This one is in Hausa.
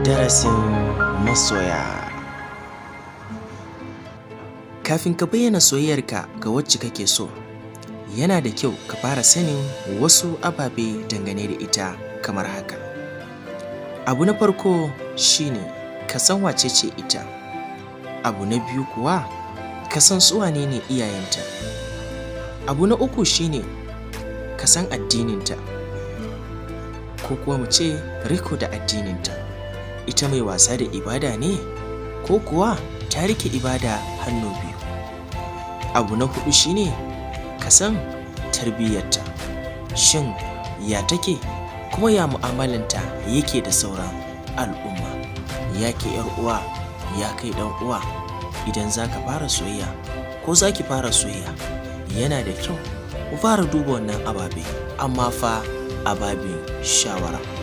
Darasin masoya. Kafin ka bayyana soyayyarka ga wacce kake so, yana da kyau ka fara sanin wasu ababe dangane da ita kamar haka. Abu na farko shine ka san wace ce ita. Abu na biyu kuwa ka san su wane ne iyayenta. Abu na uku shine ka san addininta, ko kuwa mu ce riko da addininta. Ita mai wasa da ibada ne ko kuwa ta rike ibada hannu biyu. Abu na hudu shine ka san tarbiyyarta. Shin ya take kuma ya mu'amalanta yake da sauran al'umma? Ya ke yar uwa, ya kai dan uwa, idan zaka fara soyayya ko zaki fara soyayya, yana da kyau ku fara duba wannan ababe, amma fa a babin shawara.